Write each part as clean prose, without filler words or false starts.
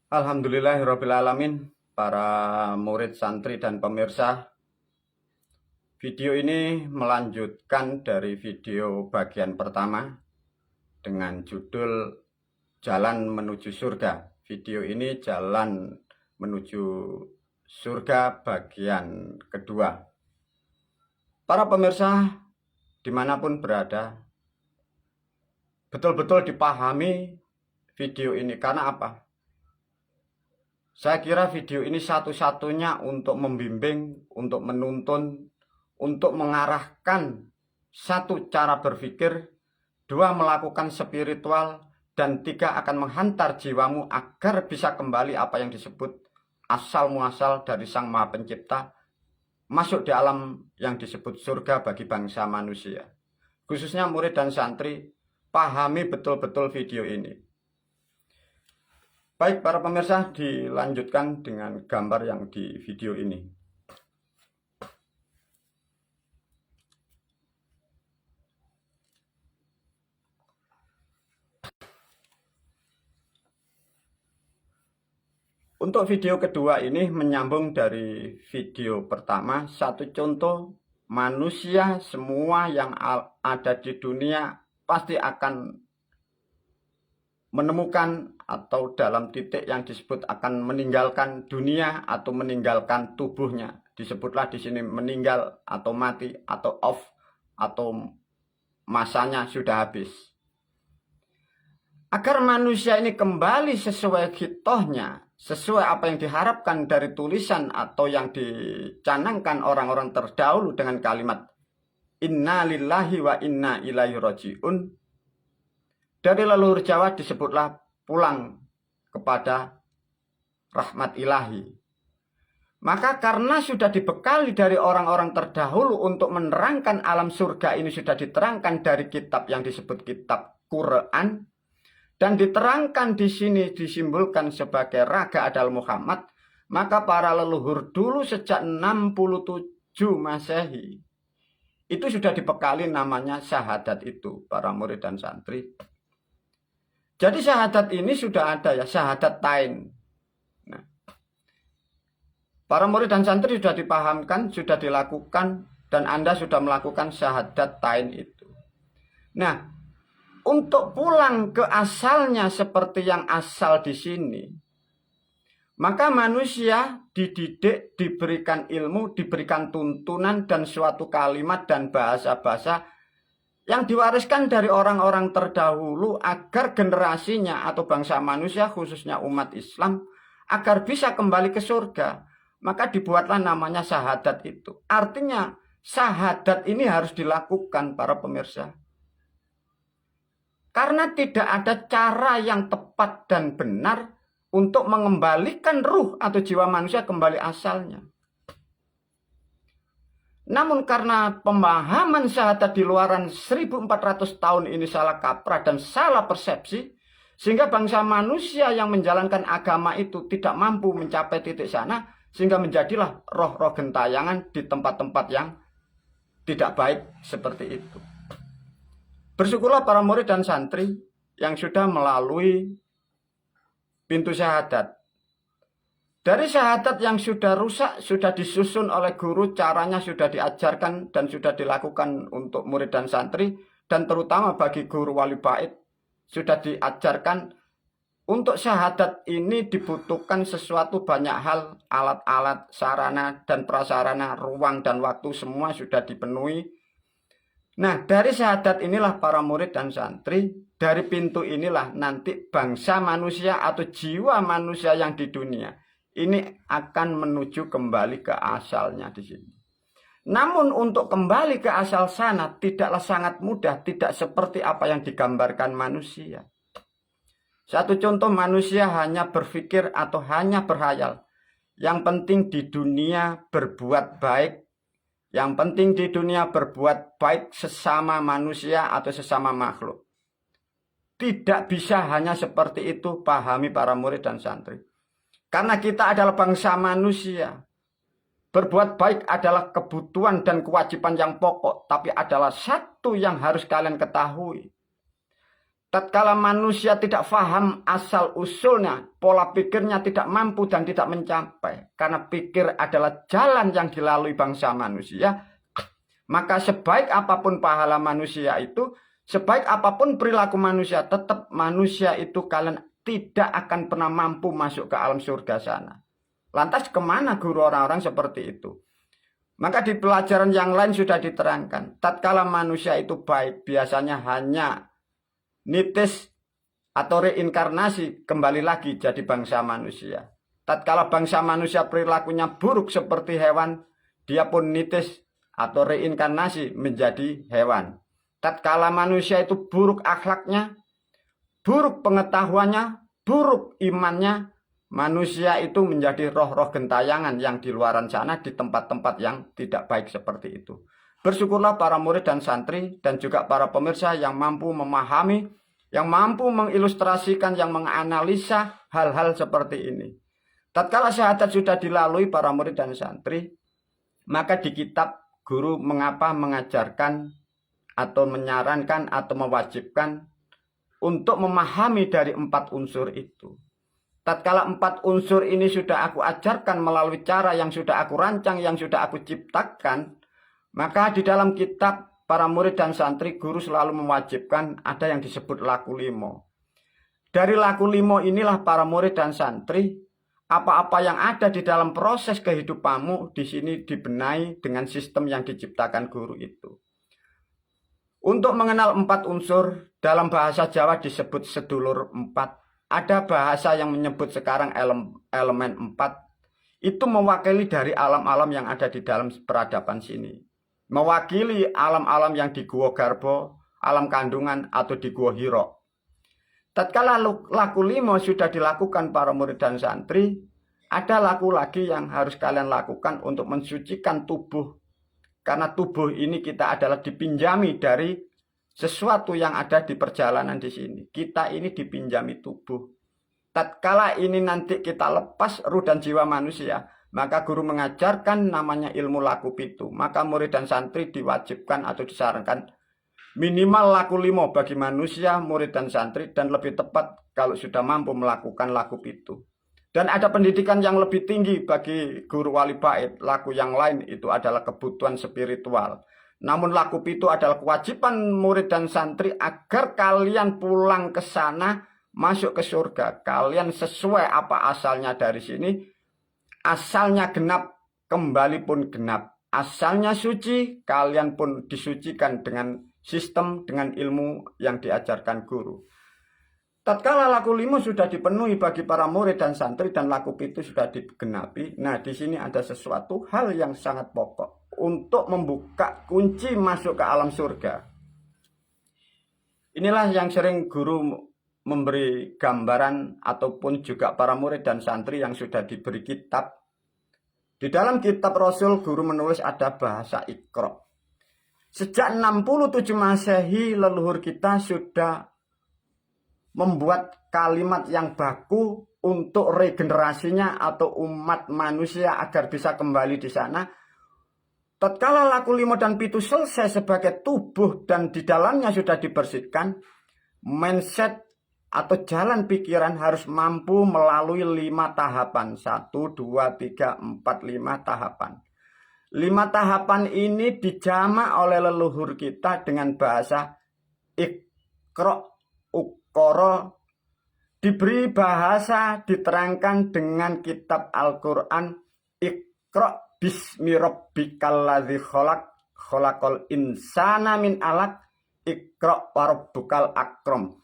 Alhamdulillahirrabbilalamin, para murid, santri, dan pemirsa. Video ini melanjutkan dari video bagian pertama dengan judul Jalan Menuju Surga. Video ini Jalan Menuju Surga bagian kedua. Para pemirsa dimanapun berada, betul-betul dipahami video ini. Karena apa? Saya kira video ini satu-satunya untuk membimbing, untuk menuntun, untuk mengarahkan satu cara berpikir, dua melakukan spiritual, dan tiga akan menghantar jiwamu agar bisa kembali apa yang disebut asal muasal dari Sang Maha Pencipta, masuk di alam yang disebut surga bagi bangsa manusia. Khususnya murid dan santri, pahami betul-betul video ini. Baik para pemirsa, dilanjutkan dengan gambar yang di video ini. Untuk video kedua ini menyambung dari video pertama. Satu contoh, manusia semua yang ada di dunia pasti akan menemukan atau dalam titik yang disebut akan meninggalkan dunia atau meninggalkan tubuhnya. Disebutlah di sini meninggal atau mati atau off atau masanya sudah habis. Agar manusia ini kembali sesuai hitohnya, sesuai apa yang diharapkan dari tulisan atau yang dicanangkan orang-orang terdahulu dengan kalimat Inna lillahi wa inna ilaihi raji'un. Dari leluhur Jawa disebutlah pulang kepada rahmat ilahi. Maka karena sudah dibekali dari orang-orang terdahulu untuk menerangkan alam surga ini, sudah diterangkan dari kitab yang disebut kitab Quran, dan diterangkan di sini disimbolkan sebagai Raga Adal Muhammad, maka para leluhur dulu sejak 67 Masehi itu sudah dibekali namanya syahadat itu, para murid dan santri. Jadi syahadat ini sudah ada ya, syahadat tain. Nah, para murid dan santri sudah dipahamkan, sudah dilakukan, dan Anda sudah melakukan syahadat tain itu. Nah, untuk pulang ke asalnya seperti yang asal di sini, maka manusia dididik, diberikan ilmu, diberikan tuntunan dan suatu kalimat dan bahasa-bahasa yang diwariskan dari orang-orang terdahulu agar generasinya atau bangsa manusia khususnya umat Islam agar bisa kembali ke surga. Maka dibuatlah namanya syahadat itu. Artinya syahadat ini harus dilakukan para pemirsa. Karena tidak ada cara yang tepat dan benar untuk mengembalikan ruh atau jiwa manusia kembali asalnya. Namun karena pemahaman syahadat di luaran 1400 tahun ini salah kaprah dan salah persepsi, sehingga bangsa manusia yang menjalankan agama itu tidak mampu mencapai titik sana, sehingga menjadilah roh-roh gentayangan di tempat-tempat yang tidak baik seperti itu. Bersyukurlah para murid dan santri yang sudah melalui pintu syahadat. Dari syahadat yang sudah rusak, sudah disusun oleh guru, caranya sudah diajarkan dan sudah dilakukan untuk murid dan santri, dan terutama bagi guru wali bait, sudah diajarkan untuk syahadat ini dibutuhkan sesuatu banyak hal, alat-alat, sarana dan prasarana, ruang dan waktu semua sudah dipenuhi. Nah, dari syahadat inilah para murid dan santri, dari pintu inilah nanti bangsa manusia atau jiwa manusia yang di dunia ini akan menuju kembali ke asalnya di sini. Namun untuk kembali ke asal sana tidaklah sangat mudah, tidak seperti apa yang digambarkan manusia. Satu contoh, manusia hanya berpikir atau hanya berhayal. Yang penting di dunia berbuat baik. Yang penting di dunia berbuat baik sesama manusia atau sesama makhluk. Tidak bisa hanya seperti itu, pahami para murid dan santri. Karena kita adalah bangsa manusia. Berbuat baik adalah kebutuhan dan kewajiban yang pokok. Tapi adalah satu yang harus kalian ketahui. Tatkala manusia tidak faham asal usulnya, pola pikirnya tidak mampu dan tidak mencapai. Karena pikir adalah jalan yang dilalui bangsa manusia. Maka sebaik apapun pahala manusia itu, sebaik apapun perilaku manusia, tetap manusia itu kalian tidak akan pernah mampu masuk ke alam surga sana. Lantas kemana guru orang-orang seperti itu? Maka di pelajaran yang lain sudah diterangkan. Tatkala manusia itu baik, biasanya hanya nitis atau reinkarnasi kembali lagi jadi bangsa manusia. Tatkala bangsa manusia perilakunya buruk seperti hewan, dia pun nitis atau reinkarnasi menjadi hewan. Tatkala manusia itu buruk akhlaknya, buruk pengetahuannya, buruk imannya, manusia itu menjadi roh-roh gentayangan yang di luaran sana di tempat-tempat yang tidak baik seperti itu. Bersyukurlah para murid dan santri dan juga para pemirsa yang mampu memahami, yang mampu mengilustrasikan, yang menganalisa hal-hal seperti ini. Tatkala syahadat sudah dilalui para murid dan santri, maka di kitab guru mengapa mengajarkan atau menyarankan atau mewajibkan untuk memahami dari 4 unsur itu. Tatkala 4 unsur ini sudah aku ajarkan melalui cara yang sudah aku rancang, yang sudah aku ciptakan, maka di dalam kitab para murid dan santri guru selalu mewajibkan ada yang disebut laku limo. Dari laku limo inilah para murid dan santri, apa-apa yang ada di dalam proses kehidupanmu di sini dibenahi dengan sistem yang diciptakan guru itu. Untuk mengenal 4 unsur, dalam bahasa Jawa disebut sedulur 4. Ada bahasa yang menyebut sekarang elemen 4. Itu mewakili dari alam-alam yang ada di dalam peradaban sini. Mewakili alam-alam yang di Gua Garbo, alam kandungan, atau di Gua Hiro. Tatkala laku limo sudah dilakukan para murid dan santri, ada laku lagi yang harus kalian lakukan untuk mensucikan tubuh. Karena tubuh ini kita adalah dipinjami dari sesuatu yang ada di perjalanan di sini. Kita ini dipinjami tubuh. Tatkala ini nanti kita lepas ruh dan jiwa manusia, maka guru mengajarkan namanya ilmu laku pitu. Maka murid dan santri diwajibkan atau disarankan minimal laku limo bagi manusia, murid dan santri, dan lebih tepat kalau sudah mampu melakukan laku pitu. Dan ada pendidikan yang lebih tinggi bagi guru wali bait. Laku yang lain itu adalah kebutuhan spiritual. Namun laku pitu adalah kewajiban murid dan santri agar kalian pulang ke sana, masuk ke surga. Kalian sesuai apa asalnya dari sini. Asalnya genap, kembali pun genap. Asalnya suci, kalian pun disucikan dengan sistem, dengan ilmu yang diajarkan guru. Tatkala laku limo sudah dipenuhi bagi para murid dan santri dan laku pitu sudah digenapi, nah di sini ada sesuatu hal yang sangat pokok untuk membuka kunci masuk ke alam surga. Inilah yang sering guru memberi gambaran ataupun juga para murid dan santri yang sudah diberi kitab. Di dalam kitab Rasul guru menulis ada bahasa Iqra. Sejak 67 Masehi leluhur kita sudah membuat kalimat yang baku untuk regenerasinya atau umat manusia agar bisa kembali di sana. Tatkala laku limo dan pitu selesai sebagai tubuh dan di dalamnya sudah dibersihkan, mindset atau jalan pikiran harus mampu melalui 5 tahapan. 1, 2, 3, 4, 5 tahapan. 5 tahapan ini dijamak oleh leluhur kita dengan bahasa Iqra. Ukoro, diberi bahasa, diterangkan dengan kitab Al-Quran. Iqra bismi rabbikal ladzi khalaq, khalaqal insana min alaq, Iqra warabbukal akram.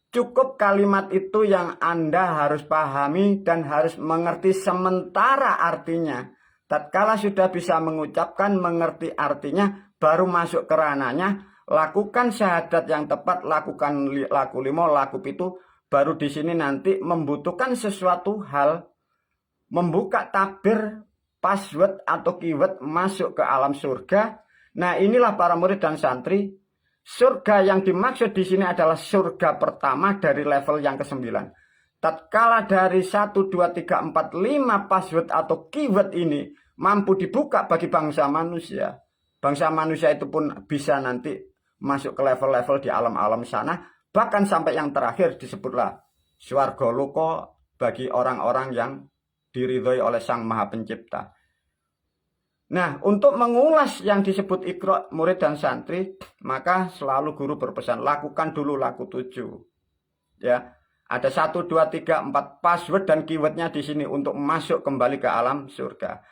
Cukup kalimat itu yang Anda harus pahami dan harus mengerti sementara artinya. Tatkala sudah bisa mengucapkan, mengerti artinya, baru masuk ke ranahnya. Lakukan syahadat yang tepat, lakukan laku limo, laku pitu. Baru di sini nanti membutuhkan sesuatu hal, membuka tabir, password atau keyword masuk ke alam surga. Nah inilah para murid dan santri. Surga yang dimaksud di sini adalah surga pertama dari level yang ke-9. Tatkala dari 1, 2, 3, 4, 5 password atau keyword ini mampu dibuka bagi bangsa manusia. Bangsa manusia itu pun bisa nanti masuk ke level-level di alam-alam sana. Bahkan sampai yang terakhir disebutlah swarga loka bagi orang-orang yang diridhoi oleh Sang Maha Pencipta. Nah, untuk mengulas yang disebut Iqra murid dan santri, maka selalu guru berpesan, lakukan dulu laku 7. Ya, ada 1, 2, 3, 4 password dan keywordnya di sini untuk masuk kembali ke alam surga.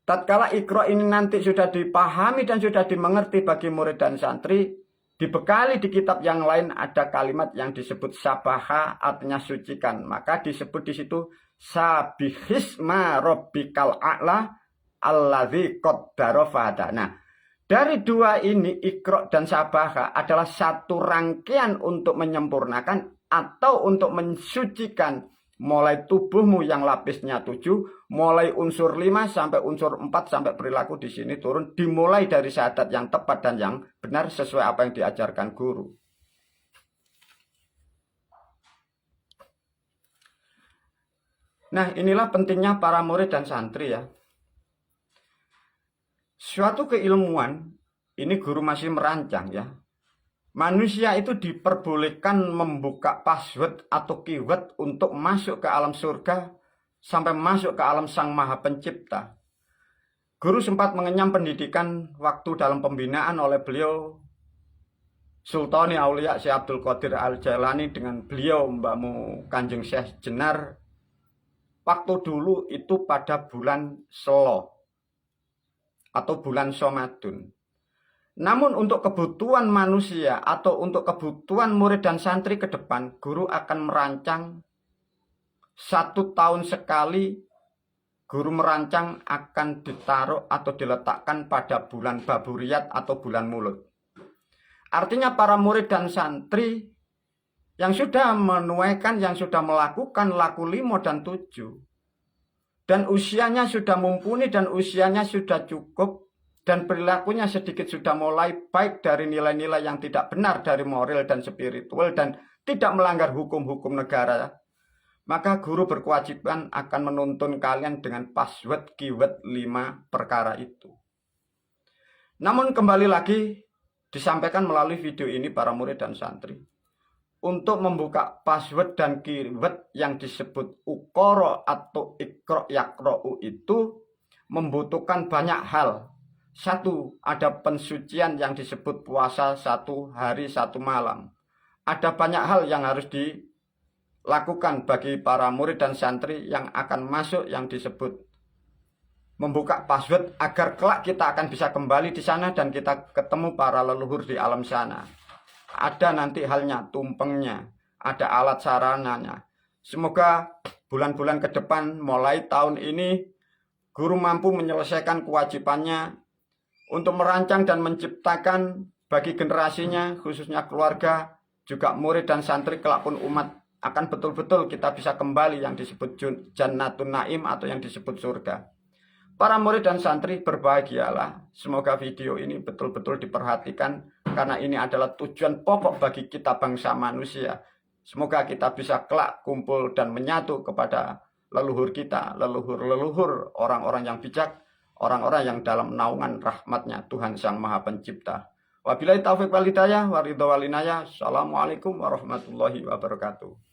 Tatkala Iqra ini nanti sudah dipahami dan sudah dimengerti bagi murid dan santri, dibekali di kitab yang lain ada kalimat yang disebut sabaha, artinya sucikan. Maka disebut di situ sabihisma rabbikal a'la alladzi qaddara fahada. Nah, dari dua ini Iqra dan sabaha adalah satu rangkaian untuk menyempurnakan atau untuk mensucikan mulai tubuhmu yang lapisnya 7, mulai unsur 5 sampai unsur 4 sampai perilaku di sini turun, dimulai dari syahadat yang tepat dan yang benar sesuai apa yang diajarkan guru. Nah, inilah pentingnya para murid dan santri ya. Suatu keilmuan, ini guru masih merancang ya. Manusia itu diperbolehkan membuka password atau keyword untuk masuk ke alam surga sampai masuk ke alam Sang Maha Pencipta. Guru sempat mengenyam pendidikan waktu dalam pembinaan oleh beliau Sultani Aulia Syekh Abdul Qadir Al-Jailani dengan beliau Mbahmu Kanjeng Syekh Jenar. Waktu dulu itu pada bulan Selo atau bulan Somadun. Namun untuk kebutuhan manusia atau untuk kebutuhan murid dan santri ke depan, guru akan merancang 1 tahun sekali. Guru merancang akan ditaruh atau diletakkan pada bulan Baburiyat atau bulan Mulut. Artinya para murid dan santri yang sudah menuaikan, yang sudah melakukan laku 5 dan 7, dan usianya sudah mumpuni dan usianya sudah cukup, dan perilakunya sedikit sudah mulai baik dari nilai-nilai yang tidak benar dari moral dan spiritual dan tidak melanggar hukum-hukum negara, maka guru berkewajiban akan menuntun kalian dengan password keyword 5 perkara itu. Namun kembali lagi disampaikan melalui video ini para murid dan santri, untuk membuka password dan keyword yang disebut Uqara atau Iqra Yaqra'u itu membutuhkan banyak hal. 1, ada pensucian yang disebut puasa 1 hari 1 malam. Ada banyak hal yang harus dilakukan bagi para murid dan santri yang akan masuk yang disebut membuka password agar kelak kita akan bisa kembali di sana dan kita ketemu para leluhur di alam sana. Ada nanti halnya, tumpengnya, ada alat sarananya. Semoga bulan-bulan ke depan mulai tahun ini guru mampu menyelesaikan kewajibannya untuk merancang dan menciptakan bagi generasinya, khususnya keluarga, juga murid dan santri kelak pun umat, akan betul-betul kita bisa kembali yang disebut Jannatun Naim atau yang disebut surga. Para murid dan santri berbahagialah. Semoga video ini betul-betul diperhatikan karena ini adalah tujuan pokok bagi kita bangsa manusia. Semoga kita bisa kelak kumpul dan menyatu kepada leluhur kita, leluhur-leluhur orang-orang yang bijak, orang-orang yang dalam naungan rahmatnya Tuhan Sang Maha Pencipta. Wabillahi taufiq wal hidayah wa ridha wal inayah. Assalamualaikum warahmatullahi wabarakatuh.